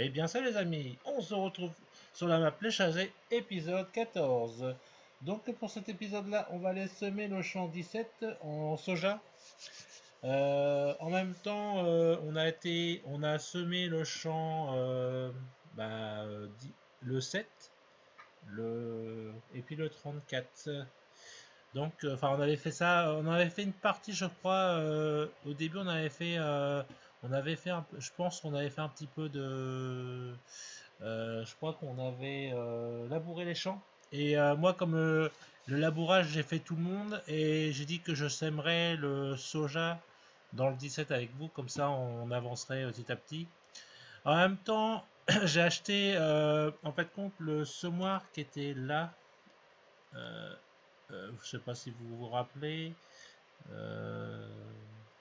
Eh bien salut les amis, on se retrouve sur la map Les Chazés, épisode 14. Donc pour cet épisode là, on va aller semer le champ 17 en soja. En même temps, on a semé le champ le 7 et puis le 34. Donc, on avait fait ça, on avait fait une partie, je crois, au début, on avait fait, je pense qu'on avait fait un petit peu je crois qu'on avait labouré les champs. Et moi, comme le labourage, j'ai fait tout le monde, et j'ai dit que je sèmerais le soja dans le 17 avec vous, comme ça, on avancerait petit à petit. En même temps, j'ai acheté, en fait, compte le semoir qui était là. Euh, je sais pas si vous vous rappelez.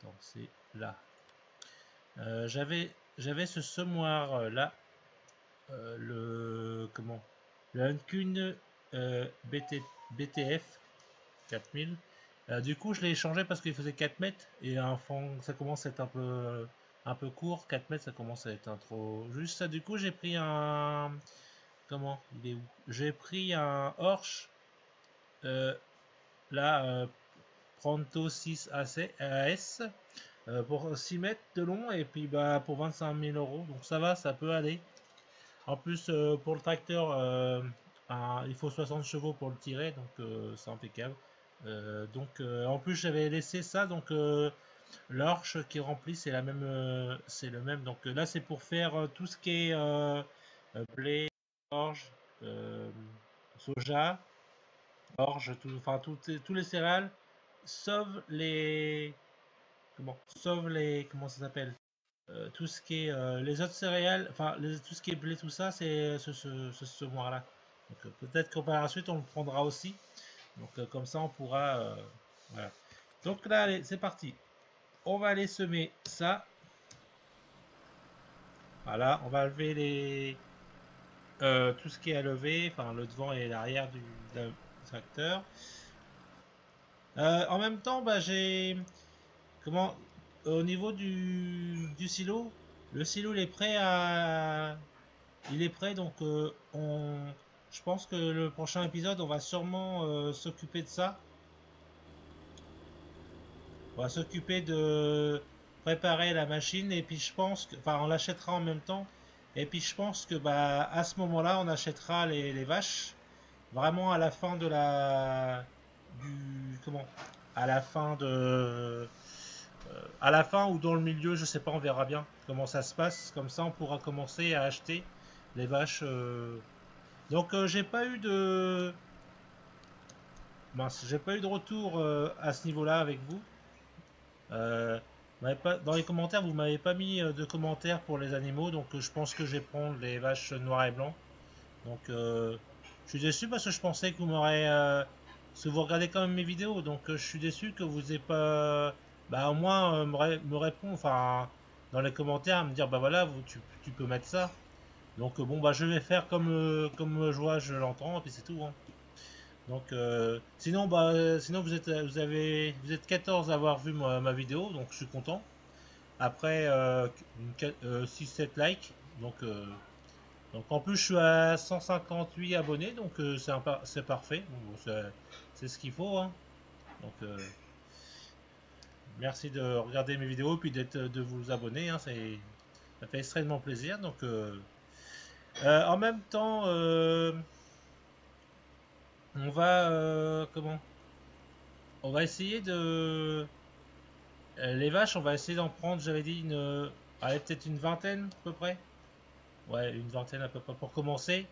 Donc c'est là. J'avais ce semoir là, le comment, le Hankun BTF 4000. Du coup, je l'ai échangé parce qu'il faisait 4 mètres et ça commence à être un peu court. 4 mètres, ça commence à être un trop juste. Ça, du coup, j'ai pris un, comment, il est où? J'ai pris un Horsch euh, là, Pronto 6 AS pour 6 mètres de long et puis bah pour 25 000 euros. Donc ça va, ça peut aller. En plus, pour le tracteur, il faut 60 chevaux pour le tirer, donc c'est impeccable. En plus, j'avais laissé ça, donc l'arche qui remplit, c'est le même. Donc là, c'est pour faire tout ce qui est blé, orge, euh, soja, orge, tous les céréales, sauf les, comment ça s'appelle, tout ce qui est les autres céréales, tout ce qui est blé, tout ça, c'est ce mois-là. Donc peut-être que par la suite on le prendra aussi. Donc comme ça on pourra. Voilà. Donc là, allez, c'est parti. On va aller semer ça. Voilà, on va lever tout ce qui est à lever, enfin le devant et l'arrière du tracteur. En même temps, bah, j'ai comment au niveau du silo, le silo il est prêt, donc je pense que le prochain épisode, on va sûrement s'occuper de ça. On va s'occuper de préparer la machine et puis je pense que, enfin, on l'achètera en même temps. Et puis je pense que bah à ce moment-là, on achètera les vaches vraiment à la fin de la du comment à la fin de à la fin ou dans le milieu, je sais pas, on verra bien comment ça se passe. Comme ça, on pourra commencer à acheter les vaches. Donc j'ai pas eu de mince, j'ai pas eu de retour à ce niveau-là avec vous. Euh, dans les commentaires, vous m'avez pas mis de commentaires pour les animaux, donc je pense que je vais prendre les vaches noires et blancs. Donc je suis déçu parce que je pensais que vous m'aurez, parce que vous regardez quand même mes vidéos, donc je suis déçu que vous ayez pas, bah au moins me répondre, enfin dans les commentaires, me dire bah voilà, tu peux mettre ça. Donc bon bah je vais faire comme je vois, je l'entends, et puis c'est tout, hein. Donc sinon sinon vous êtes 14 à avoir vu ma vidéo, donc je suis content. Après 6-7 likes, donc donc en plus je suis à 158 abonnés, donc c'est parfait. Bon, c'est ce qu'il faut, hein. Donc merci de regarder mes vidéos puis de vous abonner, hein, ça fait extrêmement plaisir. Donc en même temps on va on va essayer de les vaches, on va essayer d'en prendre, j'avais dit allez, peut-être une vingtaine à peu près. Ouais, une vingtaine à peu près pour commencer.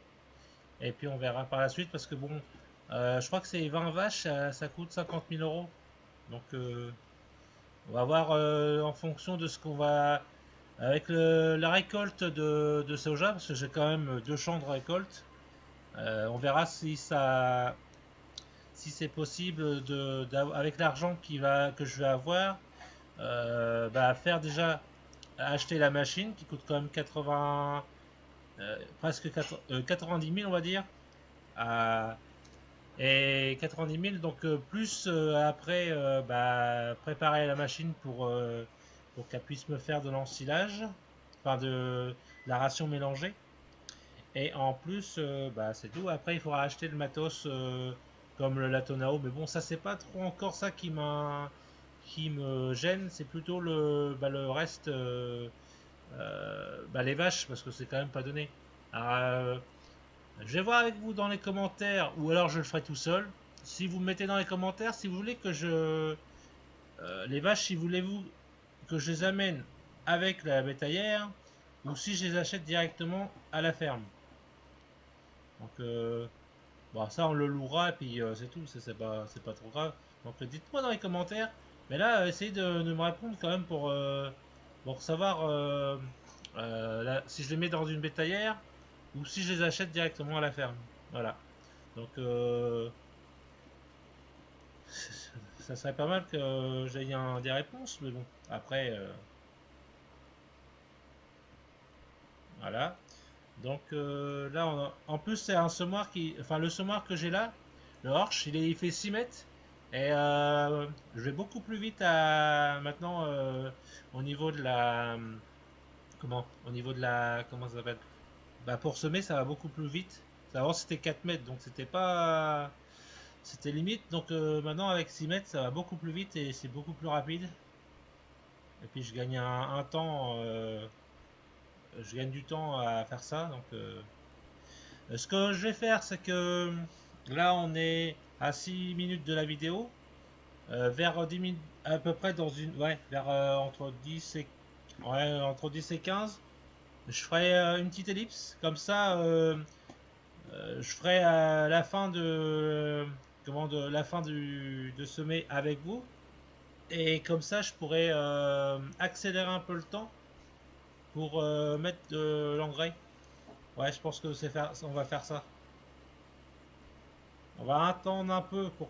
Et puis on verra par la suite parce que bon, je crois que c'est 20 vaches, ça coûte 50 000 euros. Donc on va voir en fonction de ce qu'on va. Avec la récolte de soja, parce que j'ai quand même 2 champs de récolte, on verra si c'est possible avec l'argent que je vais avoir, faire déjà acheter la machine qui coûte quand même 90 000 on va dire. Euh, et 90 000 donc plus après préparer la machine pour qu'elle puisse me faire de l'ensilage. enfin de la ration mélangée. Et en plus, bah, c'est tout. Après, il faudra acheter le matos comme le Latonao. Mais bon, ça, c'est pas trop encore ça qui me gêne. C'est plutôt le reste, bah, les vaches, parce que c'est quand même pas donné. Alors, je vais voir avec vous dans les commentaires, ou alors je le ferai tout seul. Si vous me mettez dans les commentaires, si vous voulez que les vaches, si voulez-vous que je les amène avec la bétaillère, ou si je les achète directement à la ferme. Donc, bon, ça on le louera et puis c'est tout, c'est pas trop grave. Donc dites-moi dans les commentaires. Mais là, essayez de me répondre quand même pour savoir si je les mets dans une bétaillère ou si je les achète directement à la ferme. Voilà. Donc ça serait pas mal que j'aie des réponses, mais bon, après, voilà. Donc là, en plus, c'est un semoir enfin, le semoir que j'ai là, le Horsch, il fait 6 mètres. Et je vais beaucoup plus vite maintenant au niveau de la. Comment? Au niveau de la. Comment ça s'appelle? Bah, pour semer, ça va beaucoup plus vite. Avant, c'était 4 mètres, donc c'était pas. C'était limite. Donc maintenant, avec 6 mètres, ça va beaucoup plus vite et c'est beaucoup plus rapide. Et puis, je gagne un temps. Je gagne du temps à faire ça. Donc. Ce que je vais faire, c'est que là, on est à 6 minutes de la vidéo. Vers 10 minutes, à peu près dans une. Ouais, vers entre 10 et 15. Je ferai une petite ellipse. Comme ça, je ferai la fin la fin de semer avec vous. Et comme ça, je pourrais accélérer un peu le temps pour mettre de l'engrais. Ouais, je pense que on va faire ça. On va attendre un peu pour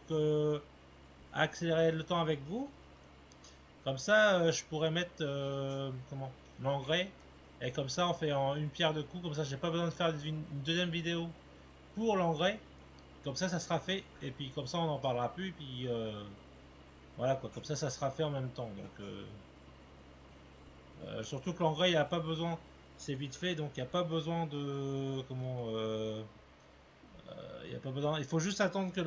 accélérer le temps avec vous. Comme ça, je pourrais mettre l'engrais. Et comme ça, on fait une pierre de coups. Comme ça, j'ai pas besoin de faire une deuxième vidéo pour l'engrais. Comme ça sera fait. Et puis comme ça, on n'en parlera plus. Et puis voilà quoi. Comme ça sera fait en même temps. Donc surtout que l'engrais, il n'y a pas besoin. C'est vite fait, donc il n'y a pas besoin de il y a pas besoin. Il faut juste attendre que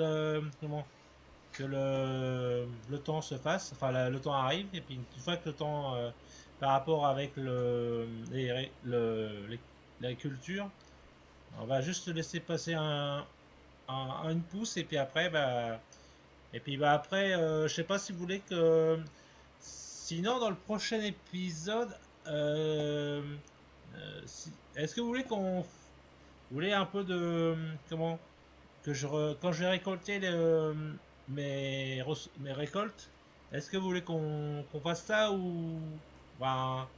le temps se fasse, enfin le temps arrive, et puis une fois que le temps par rapport avec la culture, on va juste laisser passer une pousse, et puis après, je sais pas si vous voulez que, sinon dans le prochain épisode, est-ce que vous voulez vous voulez un peu de, quand je vais récolter mes récoltes, est-ce que vous voulez qu'on fasse ça ou ben,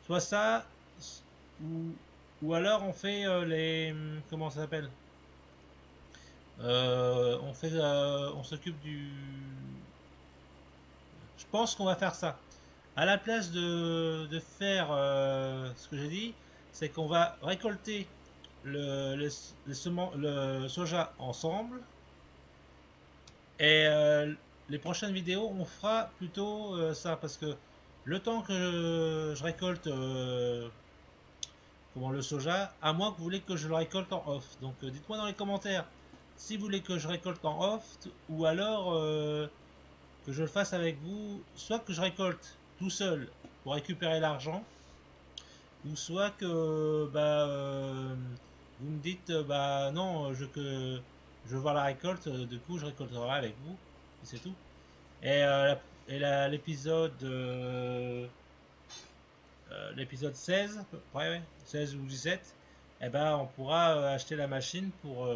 soit ça ou, ou alors on fait comment ça s'appelle on s'occupe du. Je pense qu'on va faire ça. À la place de faire ce que j'ai dit, c'est qu'on va récolter le soja ensemble. Et les prochaines vidéos, on fera plutôt ça. Parce que le temps que je récolte le soja, à moins que vous voulez que je le récolte en off. Donc dites-moi dans les commentaires si vous voulez que je récolte en off ou alors que je le fasse avec vous. Soit que je récolte tout seul pour récupérer l'argent, ou soit que vous me dites bah non, je veux voir la récolte, du coup je récolterai avec vous, et c'est tout. Et, l'épisode 16, à peu près, ouais, 16 ou 17, eh ben, on pourra acheter la machine pour.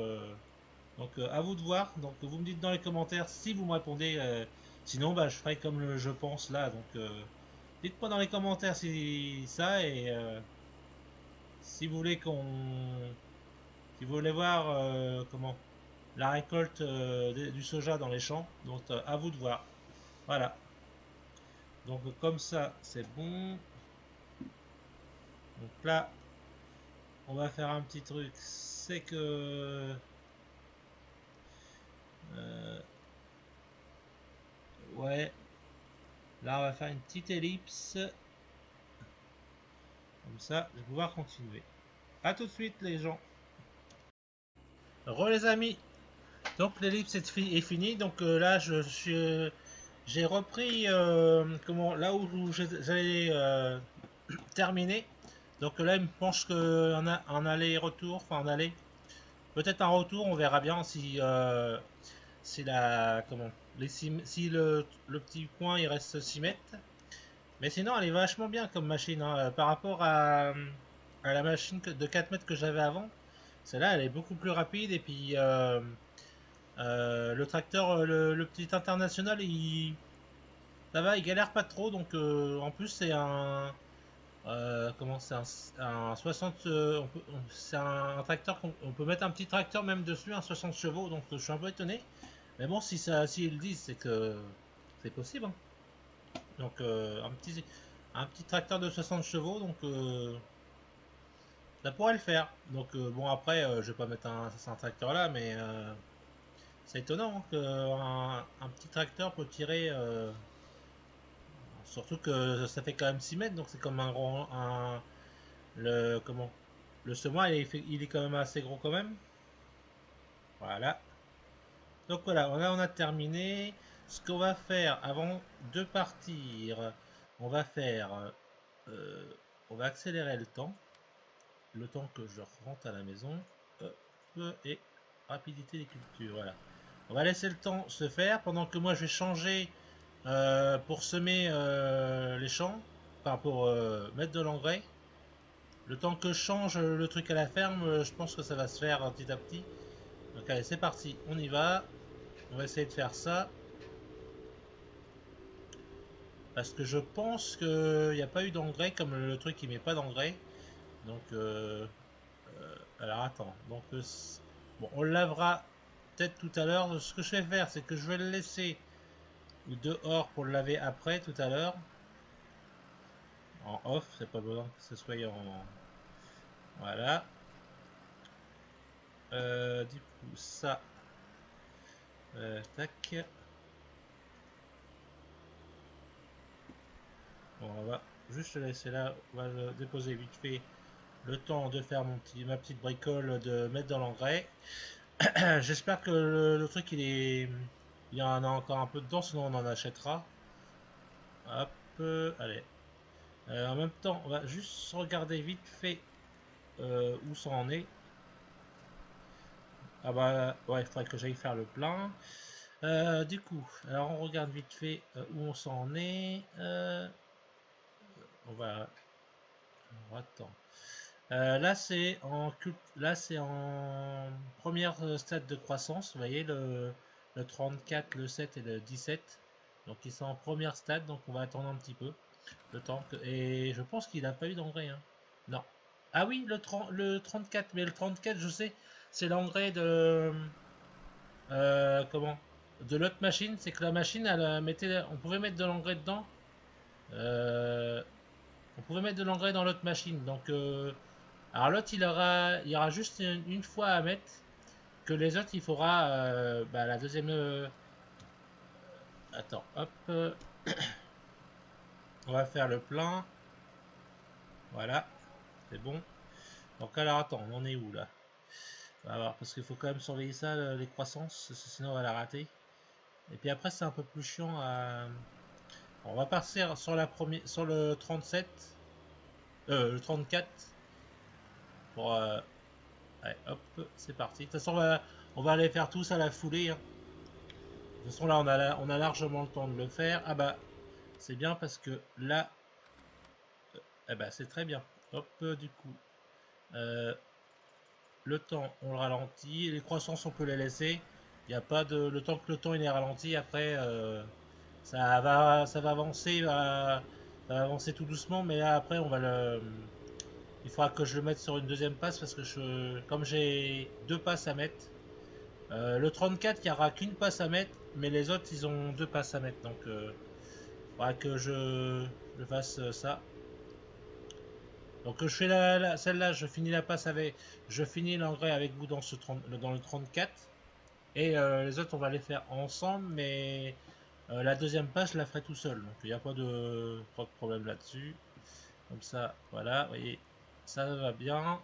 Donc, à vous de voir. Donc, vous me dites dans les commentaires si vous me répondez. Sinon, bah, je ferai comme je pense là. Donc, dites-moi dans les commentaires si ça et si vous voulez si vous voulez voir la récolte du soja dans les champs. Donc, à vous de voir. Voilà. Donc, comme ça, c'est bon. Donc là, on va faire un petit truc. C'est que ouais, là on va faire une petite ellipse. Comme ça, je vais pouvoir continuer. A tout de suite les gens. Re les amis. Donc l'ellipse est finie. Donc là je suis j'ai repris comment là où j'allais terminer. Donc là il me pense qu'en en aller-retour, enfin en aller, peut-être un retour, on verra bien si la comment si le petit point il reste 6 mètres. Mais sinon elle est vachement bien comme machine hein, par rapport à la machine de 4 mètres que j'avais avant. Celle-là elle est beaucoup plus rapide et puis le tracteur, le petit international, ça va, il galère pas trop. Donc en plus c'est comment c'est un 60, c'est un tracteur on peut mettre un petit tracteur même dessus, un 60 chevaux. Donc je suis un peu étonné. Mais bon, si ils le disent, c'est que c'est possible. Hein. Donc un petit tracteur de 60 chevaux, donc ça pourrait le faire. Donc bon après, je vais pas mettre un tracteur là, mais c'est étonnant hein, qu'un petit tracteur peut tirer. Surtout que ça fait quand même 6 mètres, donc c'est comme un gros. Comment le semoir, il est quand même assez gros quand même. Voilà. Donc voilà, là on a terminé. Ce qu'on va faire avant de partir, on va faire. euh, on va accélérer le temps que je rentre à la maison. Et rapidité des cultures, voilà. On va laisser le temps se faire pendant que moi je vais changer pour semer les champs, enfin pour mettre de l'engrais. Le temps que je change le truc à la ferme, je pense que ça va se faire petit à petit. Donc allez, c'est parti, on y va. On va essayer de faire ça. Parce que je pense qu'il n'y a pas eu d'engrais, comme le truc qui met pas d'engrais. Donc, alors attends. Donc, bon, on le lavera peut-être tout à l'heure. Ce que je vais faire, c'est que je vais le laisser dehors pour le laver après, tout à l'heure. En off, c'est pas besoin que ce soit en... Voilà. Du coup, ça... tac. Bon, on va juste le laisser là. On va le déposer vite fait. Le temps de faire ma petite bricole, de mettre dans l'engrais. J'espère que le truc il y en a encore un peu dedans, sinon on en achètera. Hop, allez. En même temps, on va juste regarder vite fait où ça en est. Ah bah ouais, il faudrait que j'aille faire le plein. Du coup, alors on regarde vite fait où on s'en est. On va. Attends. Là c'est en première stade de croissance. Vous voyez le 34, le 7 et le 17. Donc ils sont en première stade, donc on va attendre un petit peu le temps et je pense qu'il n'a pas eu d'engrais. Hein. Non. Ah oui, le 34, mais le 34, je sais, c'est l'engrais de comment de l'autre machine. C'est que la machine, on pouvait mettre de l'engrais dedans. Euh, on pouvait mettre de l'engrais dans l'autre machine. Donc alors l'autre, il y aura juste une fois à mettre. Que les autres, il faudra bah, la deuxième. Attends, hop. On va faire le plein. Voilà, c'est bon. Donc alors attends, on en est où là? On va voir, parce qu'il faut quand même surveiller ça, les croissances, sinon on va la rater. Et puis après, c'est un peu plus chiant à. On va partir sur sur le 37, le 34. Pour, allez, hop, c'est parti. De toute façon, on va aller faire tous à la foulée. Hein. De toute façon, là, on a largement le temps de le faire. Ah bah, c'est bien parce que là, eh bah, c'est très bien. Hop, du coup, le temps, on le ralentit. Les croissances, on peut les laisser. Il n'y a pas de. Le temps que le temps il est ralenti, après, ça va avancer. Ça va avancer tout doucement, mais là, après, on va le. Il faudra que je le mette sur une deuxième passe parce que comme j'ai deux passes à mettre, le 34, il n'y aura qu'une passe à mettre, mais les autres, ils ont deux passes à mettre. Donc, il faudra que je fasse ça. Donc, je fais celle-là, je finis la passe avec. Je finis l'engrais avec vous dans le 34. Et les autres, on va les faire ensemble, mais la deuxième passe, je la ferai tout seul. Donc, il n'y a pas de problème là-dessus. Comme ça, voilà, vous voyez, ça va bien.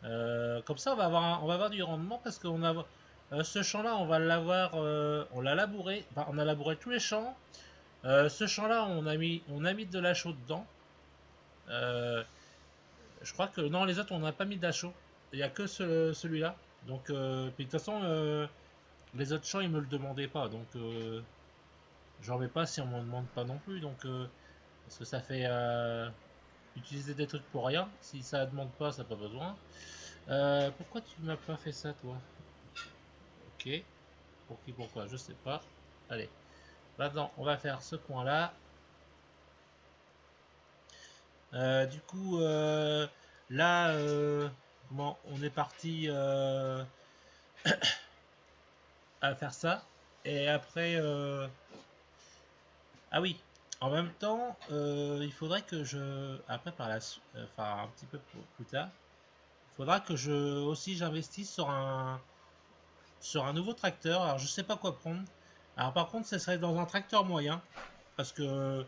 Comme ça, on va avoir du rendement parce qu'on a ce champ-là, on va l'avoir, on l'a labouré, enfin, on a labouré tous les champs. Ce champ-là, on a mis de la chaux dedans. Euh, je crois que non, les autres, on n'a pas mis de la chaux. Il n'y a que celui-là. Donc, puis de toute façon, les autres champs, ils me le demandaient pas. Donc, j'en mets pas si on m'en demande pas non plus. Donc, parce que ça fait utiliser des trucs pour rien. Si ça demande pas, ça n'a pas besoin. Pourquoi tu m'as pas fait ça, toi? Ok. Pour qui, pourquoi, je sais pas. Allez. Maintenant, on va faire ce coin-là. Du coup, là, bon, on est parti à faire ça. Et après, ah oui, en même temps, il faudrait que je, après par la, enfin un petit peu plus tard, il faudra que je aussi j'investisse sur un nouveau tracteur. Alors je sais pas quoi prendre. Alors par contre, ce serait dans un tracteur moyen, parce que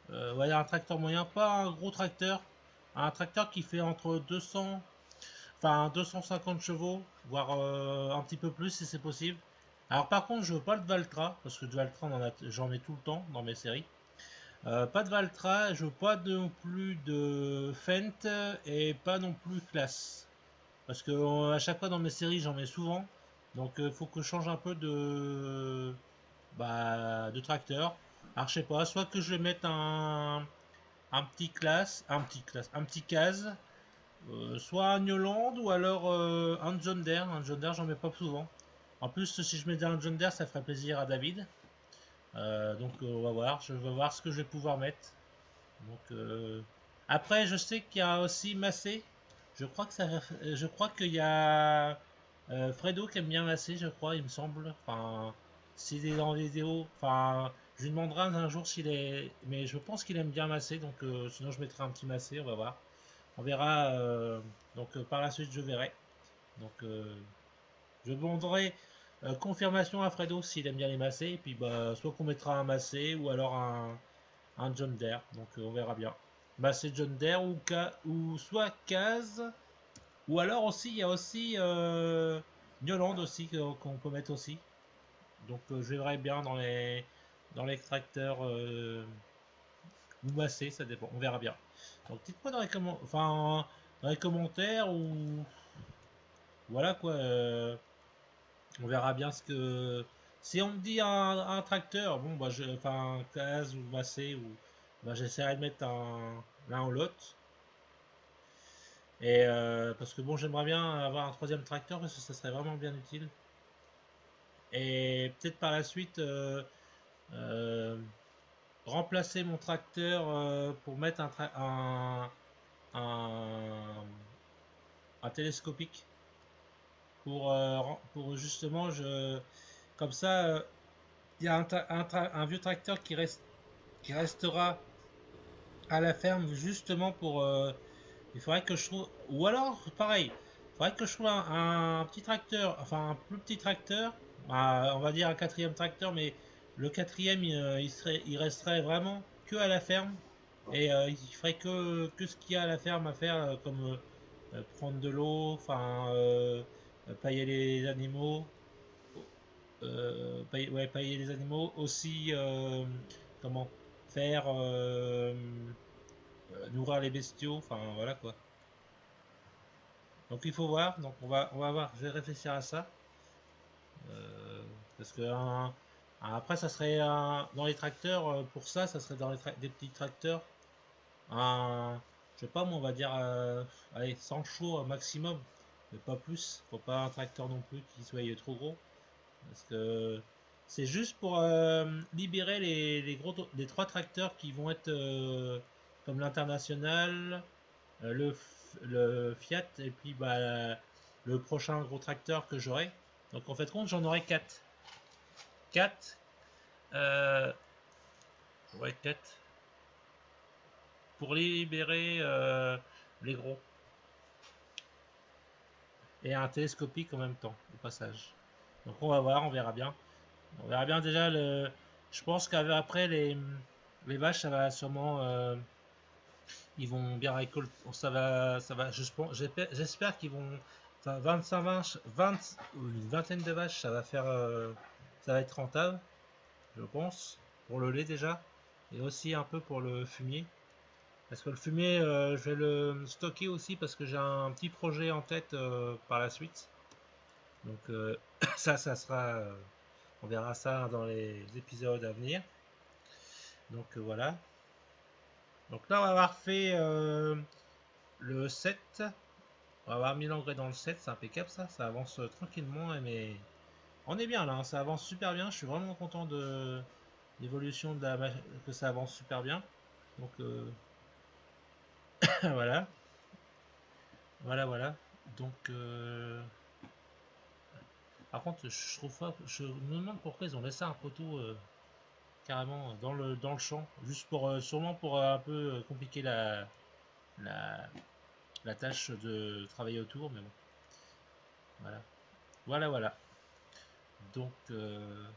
ouais, un tracteur moyen, pas un gros tracteur, un tracteur qui fait entre 200, enfin 250 chevaux, voire un petit peu plus si c'est possible. Alors par contre, je veux pas le Valtra, parce que le Valtra, j'en ai tout le temps dans mes séries. Pas de Valtra, je veux pas non plus de Fendt et pas non plus Classe. Parce que à chaque fois dans mes séries, j'en mets souvent. Donc il faut que je change un peu de tracteur. Alors je sais pas, soit que je mette un petit case, soit un Newland ou alors un John Deere. Un John Deere, j'en mets pas souvent. En plus, si je mettais un John Deere, ça ferait plaisir à David. Donc on va voir, je vais voir ce que je vais pouvoir mettre. Donc après, je sais qu'il y a aussi Massé. Je crois qu'il y a Fredo qui aime bien Massé, je crois, il me semble. Enfin, s'il est dans les vidéos, enfin, je lui demanderai un jour s'il est, mais je pense qu'il aime bien Massé, donc sinon je mettrai un petit Massé, on va voir. On verra. Donc par la suite, je verrai. Donc je demanderai confirmation à Fredo s'il aime bien les Massé, et puis bah soit qu'on mettra un Massé ou alors un John Deere. Donc on verra bien. Massé John Deere ou soit Kaz, ou alors aussi il y a aussi Newland aussi qu'on peut mettre aussi. Donc je verrai bien dans l'extracteur ou Massé, ça dépend, on verra bien. Donc dites-moi dans les commentaires ou voilà quoi. On verra bien ce que. Si on me dit un tracteur, bon bah enfin Kaz ou Massé ou bah, j'essaierai de mettre l'un ou l'autre. Et parce que bon, j'aimerais bien avoir un troisième tracteur parce que ça serait vraiment bien utile. Et peut-être par la suite euh, remplacer mon tracteur pour mettre un, un télescopique pour justement comme ça il y a un vieux tracteur qui restera à la ferme justement pour il faudrait que je trouve ou alors pareil il faudrait que je trouve un petit tracteur, enfin un plus petit tracteur, on va dire un quatrième tracteur, mais le quatrième il resterait vraiment que à la ferme et il ferait que ce qu'il y a à la ferme à faire comme prendre de l'eau, enfin pailler les animaux, ouais, pailler les animaux aussi, comment faire nourrir les bestiaux, enfin voilà quoi. Donc il faut voir, donc on va voir, je vais réfléchir à ça. Euh, parce que après ça serait dans les tracteurs, pour ça serait dans des petits tracteurs, je sais pas moi on va dire allez 100 chevaux maximum, mais pas plus, faut pas un tracteur non plus qui soit trop gros, parce que c'est juste pour libérer les trois tracteurs qui vont être comme l'international, le Fiat et puis bah, le prochain gros tracteur que j'aurai. Donc en fait compte j'en aurai 4. 4 ouais 4 pour libérer les gros. Et un télescopique en même temps au passage. Donc on va voir, on verra bien. On verra bien déjà je pense qu'après Les vaches, ça va sûrement, ils vont bien récolter. J'espère qu'ils vont, enfin, 25 vaches, 20 ou une vingtaine de vaches, ça va être rentable, je pense, pour le lait déjà, et aussi un peu pour le fumier. Parce que le fumier, je vais le stocker aussi parce que j'ai un petit projet en tête par la suite. Donc ça sera, on verra ça dans les épisodes à venir. Donc voilà. Donc là, on va avoir fait le 7. On va avoir mis l'engrais dans le 7, c'est impeccable ça. Ça avance tranquillement, mais on est bien là, hein, ça avance super bien. Je suis vraiment content de l'évolution que ça avance super bien. Donc voilà. Voilà. Donc par contre, je trouve pas, je me demande pourquoi ils ont laissé un poteau carrément dans le champ, juste pour sûrement pour un peu compliquer la, la tâche de travailler autour, mais bon, voilà. Donc, il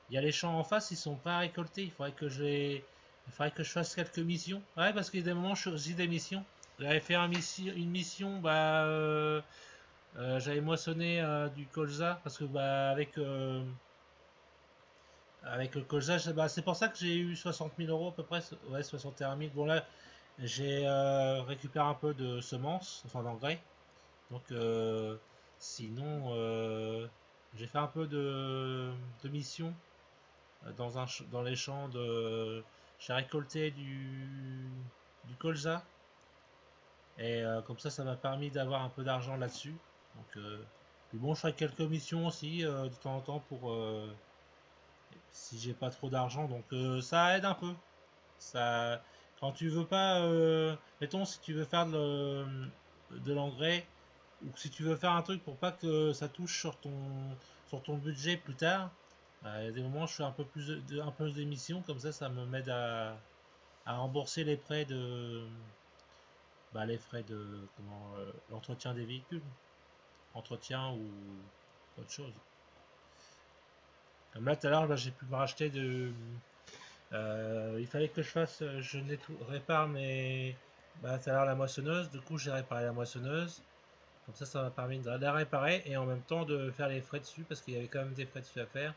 y a les champs en face, ils sont pas récoltés. Il faudrait que je fasse quelques missions. Ouais, parce qu'il y a des moments, je fais aussi des missions. J'avais fait une mission, bah, j'avais moissonné du colza parce que bah avec le colza, bah, c'est pour ça que j'ai eu 60 000 euros à peu près, ouais 61 000. Bon là, j'ai récupéré un peu de semences, enfin d'engrais. Donc sinon, j'ai fait un peu de missions dans les champs de. J'ai récolté du colza et comme ça m'a permis d'avoir un peu d'argent là-dessus. Donc puis bon, je ferai quelques missions aussi de temps en temps pour si j'ai pas trop d'argent. Donc ça aide un peu. Ça, quand tu veux pas, mettons si tu veux faire de l'engrais ou si tu veux faire un truc pour pas que ça touche sur ton budget plus tard, il y a des moments où je fais un peu plus un peu d'émissions, comme ça me m'aide à rembourser les frais de l'entretien des véhicules, entretien ou autre chose. Comme là tout à l'heure, j'ai pu me racheter il fallait que je répare tout à l'heure la moissonneuse, du coup j'ai réparé la moissonneuse. Comme ça m'a permis de la réparer et en même temps de faire les frais dessus parce qu'il y avait quand même des frais dessus à faire.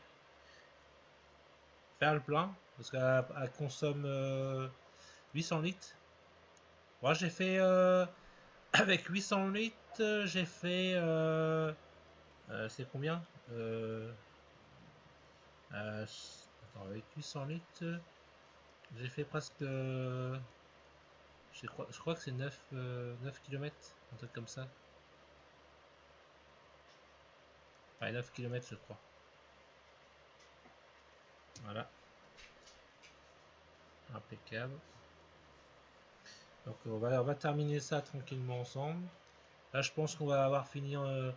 Faire le plein parce qu'elle consomme 800 litres. Moi j'ai fait avec 800 litres, j'ai fait c'est combien attends, avec 800 litres, j'ai fait presque je crois que c'est 9 km, un truc comme ça. Ouais, 9 km je crois. Voilà, impeccable. Donc on va terminer ça tranquillement ensemble. Là je pense qu'on va avoir fini. Là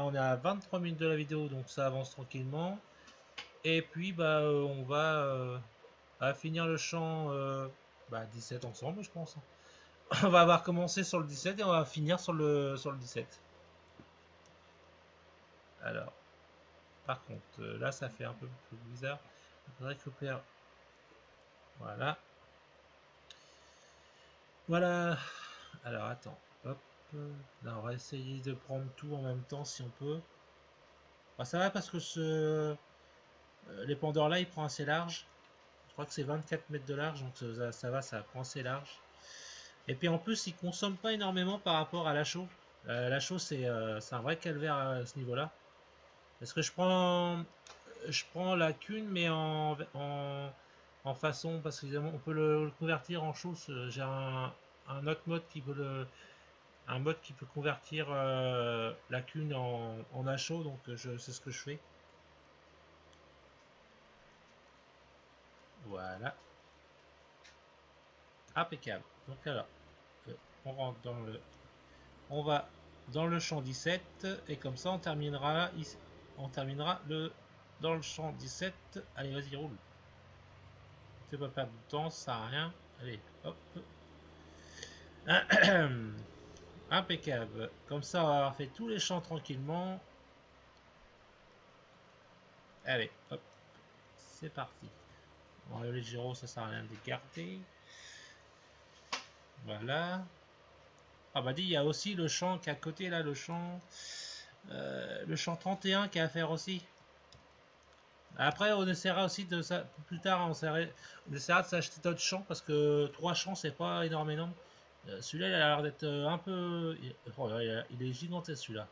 on est à 23 minutes de la vidéo, donc ça avance tranquillement. Et puis bah on va finir le champ 17 ensemble je pense. On va avoir commencé sur le 17 et on va finir sur le 17. Alors, par contre, là ça fait un peu plus bizarre. Je récupère. Voilà. Voilà. Alors attends. Hop. Là on va essayer de prendre tout en même temps si on peut. Bah, ça va parce que l'épandeur là il prend assez large. Je crois que c'est 24 mètres de large, donc ça va, ça prend assez large. Et puis en plus, il consomme pas énormément par rapport à la chaux. La chaux, c'est un vrai calvaire à ce niveau-là. Parce que je prends la cune, mais en façon, parce qu'on peut le convertir en chaux. J'ai un autre mode qui peut convertir la cune en à chaud, donc c'est ce que je fais. Voilà, impeccable. Donc alors, on rentre on va dans le champ 17 et comme ça on terminera dans le champ 17. Allez, vas-y, roule. Fais pas perdre de temps, ça sert à rien. Allez, hop. Impeccable. Comme ça, on va avoir fait tous les champs tranquillement. Allez, hop. C'est parti. Bon, les gyros, ça sert à rien d'écarter. Voilà. Ah bah dit, il y a aussi le champ qui est à côté là, le champ 31 qui est à faire aussi. Après, on essaiera aussi de ça plus tard. On essaiera de s'acheter d'autres champs parce que 3 champs c'est pas énormément. Celui-là, il a l'air d'être un peu. Oh, il est gigantesque celui-là.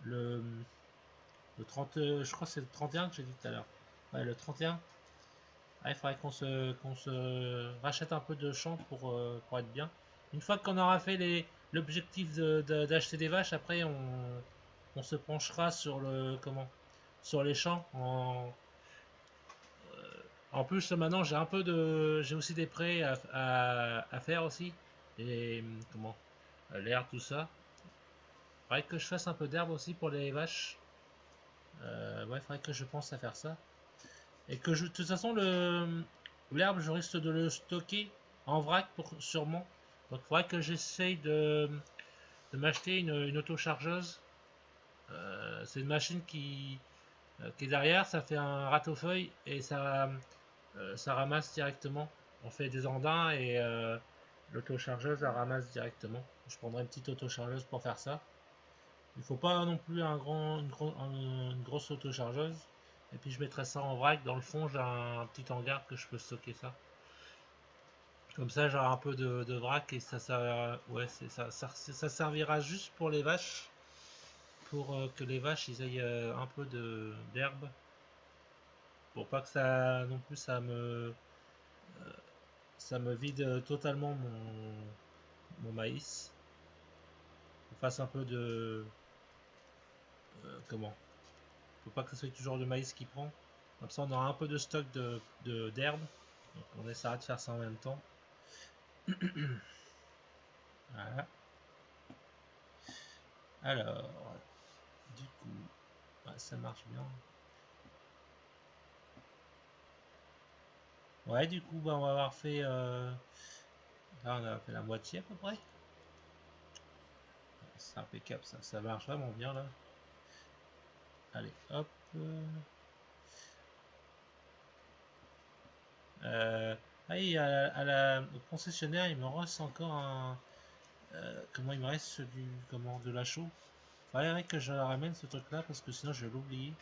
Le, le 30, je crois que c'est le 31 que j'ai dit tout à l'heure. Ouais, le 31. Ah, il faudrait qu'on se rachète un peu de champs pour être bien. Une fois qu'on aura fait l'objectif d'acheter des vaches, après on se penchera sur sur les champs. En plus, maintenant j'ai aussi des prêts à faire aussi. Et l'herbe, tout ça. Il faudrait que je fasse un peu d'herbe aussi pour les vaches. Ouais, il faudrait que je pense à faire ça. Et que de toute façon, l'herbe, je risque de le stocker en vrac sûrement. Donc il faudrait que j'essaye de m'acheter une autochargeuse. C'est une machine qui est derrière, ça fait un râteau-feuille et ça ramasse directement. On fait des andins et l'autochargeuse la ramasse directement. Je prendrai une petite autochargeuse pour faire ça. Il ne faut pas non plus une grosse autochargeuse. Et puis je mettrai ça en vrac. Dans le fond, j'ai un petit hangar que je peux stocker ça. Comme ça, j'aurai un peu de vrac et ouais, ça servira juste pour les vaches. Pour que les vaches ils aient un peu d'herbe. Pour pas que ça non plus ça me vide totalement mon maïs. On fasse un peu de comment faut pas que ce soit toujours le maïs qui prend. Comme ça, on aura un peu de stock d'herbe. Donc, on essaiera de faire ça en même temps. Voilà. Alors, du coup, ouais, ça marche bien. Ouais, du coup, bah, on va avoir fait. Là, on a fait la moitié à peu près. C'est impeccable, ça marche vraiment bien là. Allez, hop. Allez, au concessionnaire, il me reste encore un. Comment il me reste de la chaux. Faudrait que je la ramène ce truc là parce que sinon je vais l'oublier.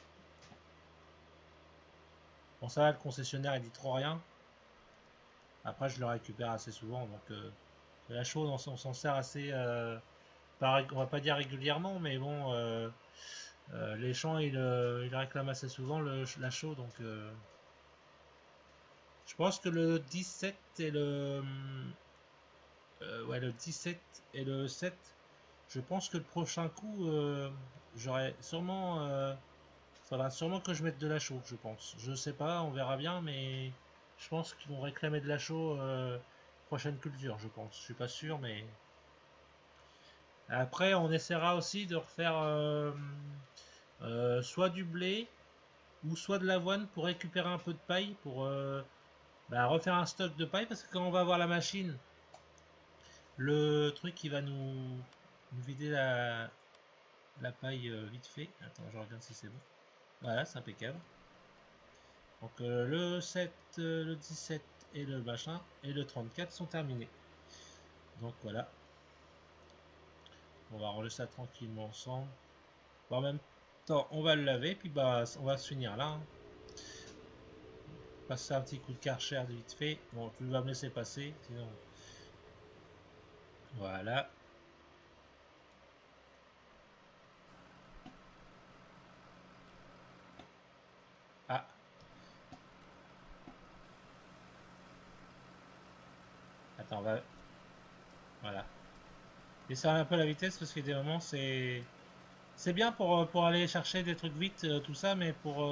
Bon, ça va, le concessionnaire il dit trop rien. Après, je le récupère assez souvent donc la chaux on s'en sert assez. On va pas dire régulièrement, mais bon, les champs ils réclament assez souvent la chaux donc. Je pense que le 17 et ouais, le 17 et le 7, je pense que le prochain coup, j'aurai sûrement. Faudra sûrement que je mette de la chaux, je pense. Je sais pas, on verra bien, mais je pense qu'ils vont réclamer de la chaux prochaine culture, je pense. Je suis pas sûr, mais. Après, on essaiera aussi de refaire soit du blé ou soit de l'avoine pour récupérer un peu de paille pour refaire un stock de paille parce que quand on va avoir la machine, le truc qui va nous vider la paille vite fait. Attends, je regarde si c'est bon. Voilà, c'est impeccable. Donc le 7, le 17 et le machin et le 34 sont terminés. Donc voilà. On va ranger ça tranquillement ensemble. Bon, en même temps, on va le laver, puis bah on va se finir là. Hein. Passer un petit coup de karcher vite fait. Bon, tu vas me laisser passer, sinon. Voilà. Ah. Attends, on va. Voilà. Laisser un peu la vitesse parce que des moments c'est bien pour aller chercher des trucs vite, tout ça, mais pour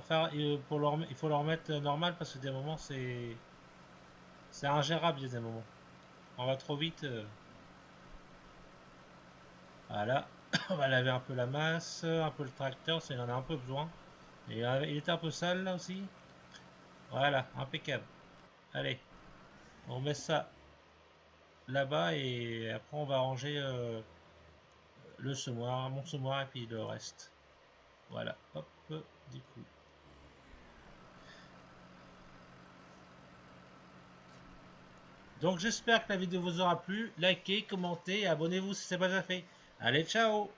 faire, il faut leur mettre normal parce que des moments c'est ingérable, il y a des moments. On va trop vite. Voilà. On va laver un peu la masse, un peu le tracteur, ça il en a un peu besoin. Et il était un peu sale là aussi. Voilà, impeccable. Allez, on met ça là-bas et après on va ranger le semoir, mon semoir et puis le reste. Voilà, hop, du coup. Donc j'espère que la vidéo vous aura plu. Likez, commentez et abonnez-vous si ce n'est pas déjà fait. Allez, ciao!